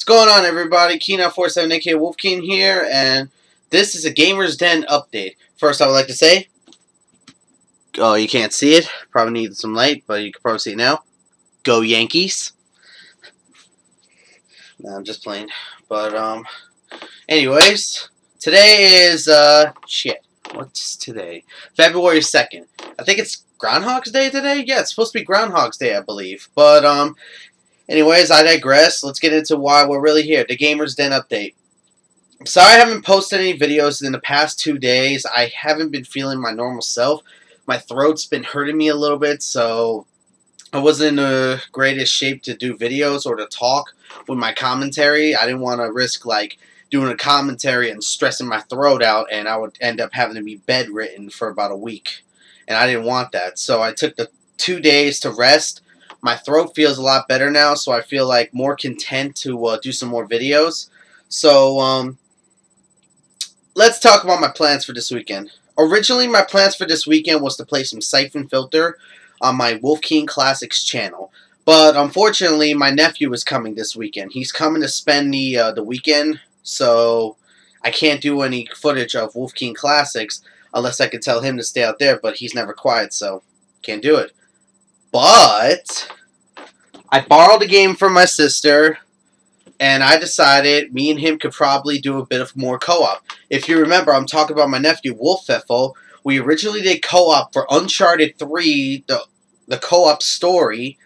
going on, everybody? Keen947 aka Wolfkeen here, and this is a Gamer's Den update. First, I would like to say, oh, you can't see it. Probably need some light, but you can probably see it now. Go Yankees! No, I'm just playing. But, anyways, today is, shit. What's today? February 2nd. I think it's Groundhog's Day today? Yeah, it's supposed to be Groundhog's Day, I believe. But, anyways, I digress. Let's get into why we're really here. The Gamer's Den update. I'm sorry I haven't posted any videos in the past 2 days. I haven't been feeling my normal self. My throat's been hurting me a little bit, so I wasn't in the greatest shape to do videos or to talk with my commentary. I didn't want to risk, like, doing a commentary and stressing my throat out, and I would end up having to be bedridden for about a week. And I didn't want that, so I took the 2 days to rest. My throat feels a lot better now, so I feel like more content to do some more videos. So, let's talk about my plans for this weekend. Originally, my plans for this weekend was to play some Siphon Filter on my Wolfkeen Classics channel. But, unfortunately, my nephew is coming this weekend. He's coming to spend the weekend, so I can't do any footage of Wolfkeen Classics unless I can tell him to stay out there, but he's never quiet, so can't do it. But I borrowed the game from my sister, and I decided me and him could probably do a bit of more co-op. If you remember, I'm talking about my nephew, Wolfkeen. We originally did co-op for Uncharted 3, the co-op story.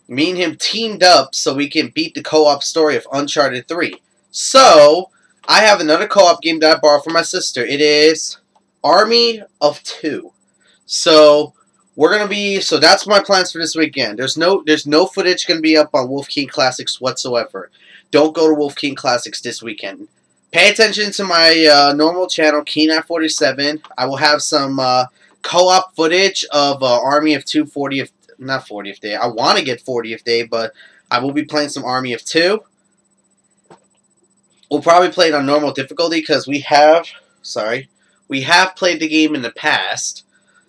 Me and him teamed up so we can beat the co-op story of Uncharted 3. So, I have another co-op game that I borrowed from my sister. It is Army of Two. So, so that's my plans for this weekend. There's no footage going to be up on Wolfkeen Classics whatsoever. Don't go to Wolfkeen Classics this weekend. Pay attention to my normal channel, Keen947. I will have some co-op footage of Army of Two 40th, not 40th day. I want to get 40th day, but I will be playing some Army of Two. We'll probably play it on normal difficulty because we have played the game in the past.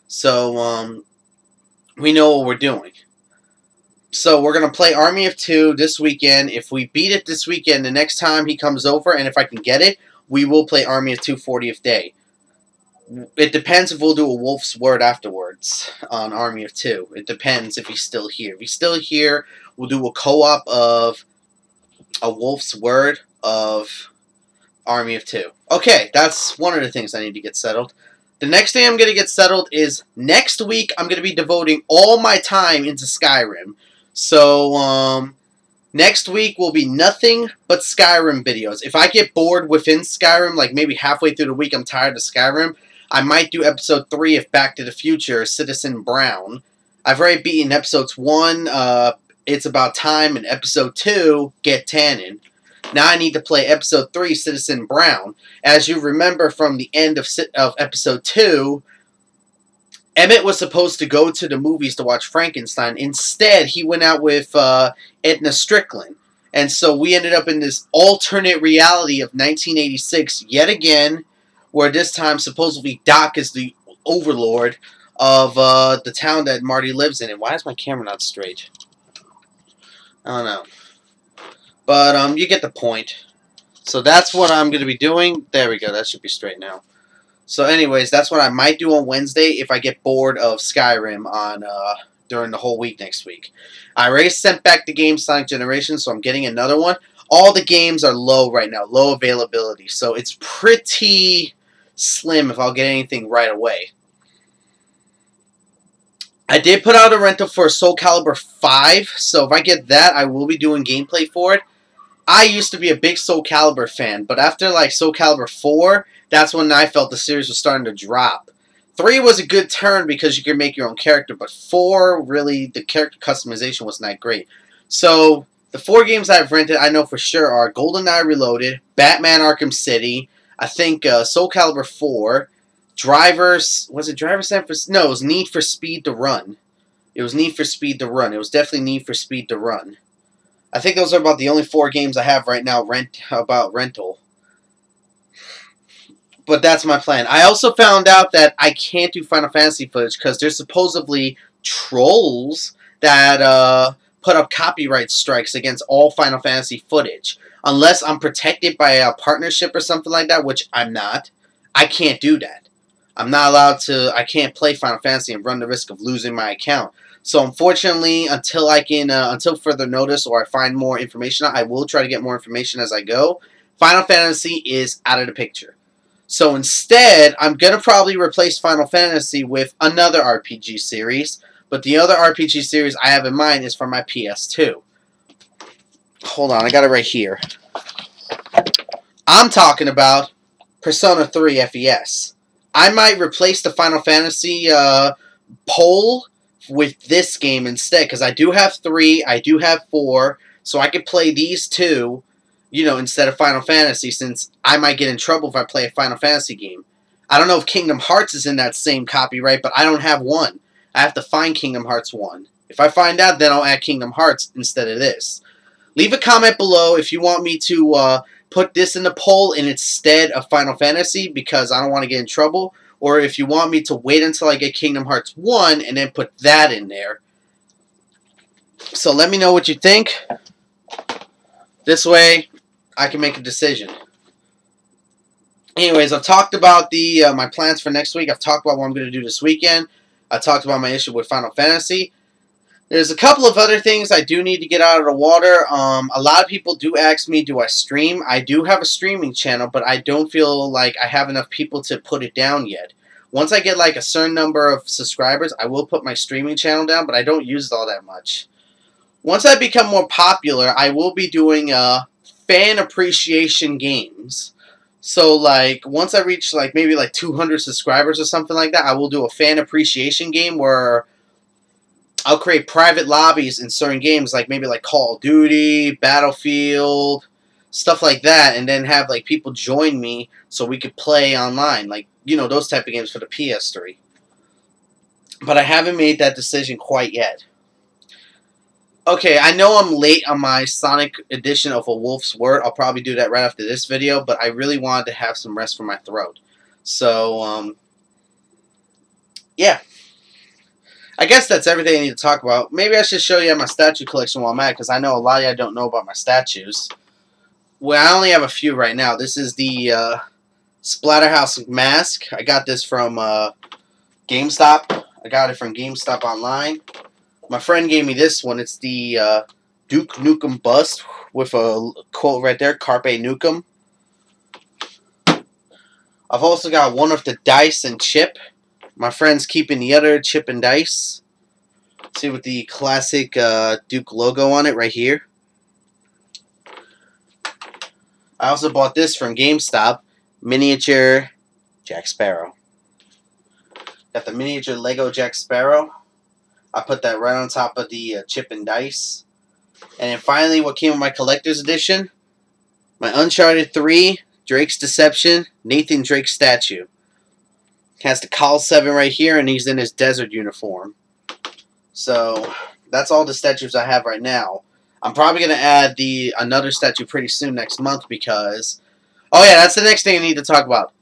So, we know what we're doing. So, we're going to play Army of Two this weekend. If we beat it this weekend, the next time he comes over, and if I can get it, we will play Army of Two 40th Day. It depends if we'll do a Wolf's Word afterwards on Army of Two. It depends if he's still here. If he's still here, we'll do a co-op of a Wolf's Word of Army of Two. Okay, that's one of the things I need to get settled. The next thing I'm going to get settled is next week I'm going to be devoting all my time into Skyrim. So, next week will be nothing but Skyrim videos. If I get bored within Skyrim, like maybe halfway through the week I'm tired of Skyrim, I might do episode 3 of Back to the Future, Citizen Brown. I've already beaten episodes 1, It's About Time, and episode 2, Get Tannin'. Now I need to play episode 3, Citizen Brown. As you remember from the end of episode 2, Emmett was supposed to go to the movies to watch Frankenstein. Instead, he went out with Edna Strickland. And so we ended up in this alternate reality of 1986 yet again, where this time supposedly Doc is the overlord of the town that Marty lives in. And why is my camera not straight? I don't know. But, you get the point. So that's what I'm going to be doing. There we go. That should be straight now. So anyways, that's what I might do on Wednesday if I get bored of Skyrim on during the whole week next week. I already sent back the game Sonic Generations, so I'm getting another one. All the games are low right now. Low availability. So it's pretty slim if I'll get anything right away. I did put out a rental for Soul Calibur 5, so if I get that, I will be doing gameplay for it. I used to be a big Soul Calibur fan, but after like Soul Calibur 4, that's when I felt the series was starting to drop. 3 was a good turn because you could make your own character, but 4, really, the character customization was not great. So, the 4 games I've rented, I know for sure are GoldenEye Reloaded, Batman Arkham City, I think Soul Calibur 4, was it Driver San Francisco? No, it was Need for Speed to Run. It was Need for Speed to Run. It was definitely Need for Speed to Run. I think those are about the only 4 games I have right now about rental. But that's my plan. I also found out that I can't do Final Fantasy footage because there's supposedly trolls that put up copyright strikes against all Final Fantasy footage. Unless I'm protected by a partnership or something like that, which I'm not, I can't do that. I'm not allowed to, I can't play Final Fantasy and run the risk of losing my account. So unfortunately, until I can, until further notice or I find more information, I will try to get more information as I go. Final Fantasy is out of the picture. So instead, I'm going to probably replace Final Fantasy with another RPG series. But the other RPG series I have in mind is for my PS2. Hold on, I got it right here. I'm talking about Persona 3 FES. I might replace the Final Fantasy poll with this game instead, because I do have 3, I do have 4, so I could play these 2, you know, instead of Final Fantasy, since I might get in trouble if I play a Final Fantasy game. I don't know if Kingdom Hearts is in that same copyright, but I don't have one. I have to find Kingdom Hearts 1. If I find out, then I'll add Kingdom Hearts instead of this. Leave a comment below if you want me to put this in the poll instead of Final Fantasy, because I don't want to get in trouble. Or if you want me to wait until I get Kingdom Hearts 1 and then put that in there. So let me know what you think. This way, I can make a decision. Anyways, I've talked about my plans for next week. I've talked about what I'm going to do this weekend. I talked about my issue with Final Fantasy. There's a couple of other things I do need to get out of the water. A lot of people do ask me, do I stream? I do have a streaming channel, but I don't feel like I have enough people to put it down yet. Once I get like a certain number of subscribers, I will put my streaming channel down, but I don't use it all that much. Once I become more popular, I will be doing fan appreciation games. So like once I reach like maybe like 200 subscribers or something like that, I will do a fan appreciation game where I'll create private lobbies in certain games, like maybe like Call of Duty, Battlefield, stuff like that, and then have like people join me so we could play online, like, you know, those type of games for the PS3. But I haven't made that decision quite yet. Okay, I know I'm late on my Sonic edition of A Wolf's Word. I'll probably do that right after this video, but I really wanted to have some rest for my throat. So, yeah. I guess that's everything I need to talk about. Maybe I should show you my statue collection while I'm at, because I know a lot of you don't know about my statues. Well, I only have a few right now. This is the Splatterhouse mask. I got this from GameStop. I got it from GameStop online. My friend gave me this one. It's the Duke Nukem bust with a quote right there, Carpe Nukem. I've also got one of the dice and chip. My friend's keeping the other chip and dice. See, with the classic Duke logo on it right here. I also bought this from GameStop. Miniature Jack Sparrow. Got the miniature Lego Jack Sparrow. I put that right on top of the chip and dice. And then finally, what came with my collector's edition? My Uncharted 3 Drake's Deception Nathan Drake statue. Has the Call 7 right here, and he's in his desert uniform. So, that's all the statues I have right now. I'm probably going to add another statue pretty soon next month because... Oh yeah, that's the next thing I need to talk about.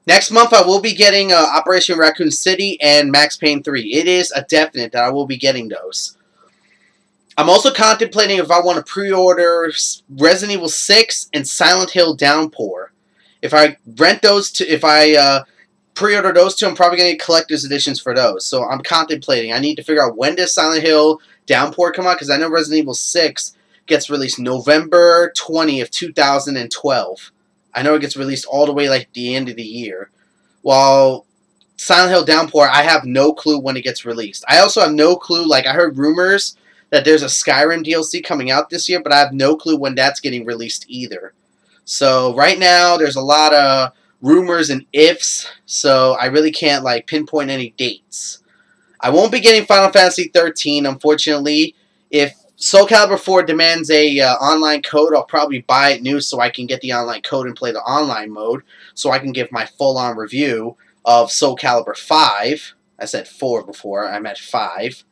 Next month I will be getting Operation Raccoon City and Max Payne 3. It is a definite that I will be getting those. I'm also contemplating if I want to pre-order Resident Evil 6 and Silent Hill Downpour. If I rent those two, if I pre-order those two, I'm probably going to get collector's editions for those. So I'm contemplating. I need to figure out when does Silent Hill Downpour come out, because I know Resident Evil 6 gets released November 20th, 2012. I know it gets released all the way like the end of the year. While Silent Hill Downpour, I have no clue when it gets released. I also have no clue, like I heard rumors that there's a Skyrim DLC coming out this year, but I have no clue when that's getting released either. So right now, there's a lot of rumors and ifs, so I really can't like pinpoint any dates. I won't be getting Final Fantasy 13, unfortunately. If Soul Calibur 4 demands a online code, I'll probably buy it new so I can get the online code and play the online mode, so I can give my full-on review of Soul Calibur 5. I said 4 before, I meant 5.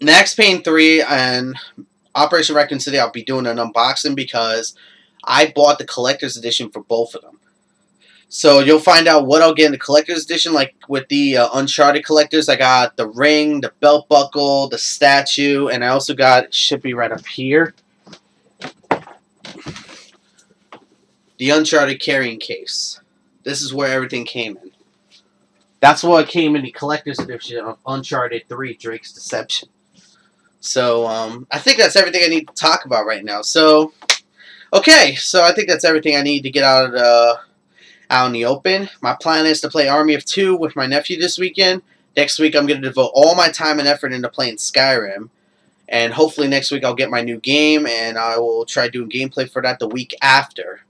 Max Payne 3 and Operation Raccoon City, I'll be doing an unboxing because I bought the collector's edition for both of them. So you'll find out what I'll get in the collector's edition. Like with the Uncharted collectors, I got the ring, the belt buckle, the statue, and I also got, it should be right up here, the Uncharted carrying case. This is where everything came in. That's what came in the collector's edition of Uncharted 3, Drake's Deception. So, I think that's everything I need to talk about right now. So, okay, so I think that's everything I need to get out in the open. My plan is to play Army of Two with my nephew this weekend. Next week, I'm going to devote all my time and effort into playing Skyrim. And hopefully next week I'll get my new game, and I will try doing gameplay for that the week after.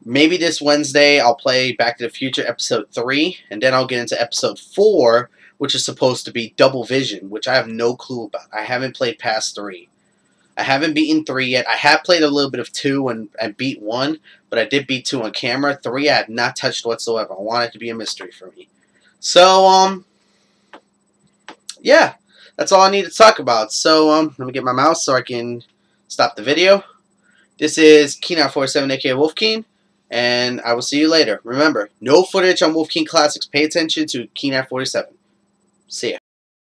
Maybe this Wednesday I'll play Back to the Future Episode 3, and then I'll get into Episode 4, which is supposed to be Double Vision, which I have no clue about. I haven't played past 3. I haven't beaten 3 yet. I have played a little bit of 2 and beat 1, but I did beat 2 on camera. 3 I have not touched whatsoever. I want it to be a mystery for me. So, yeah, that's all I need to talk about. So, let me get my mouse so I can stop the video. This is Keen947, aka Wolfkeen. And I will see you later. Remember, no footage on Wolfkeen Classics. Pay attention to Keen947. See ya.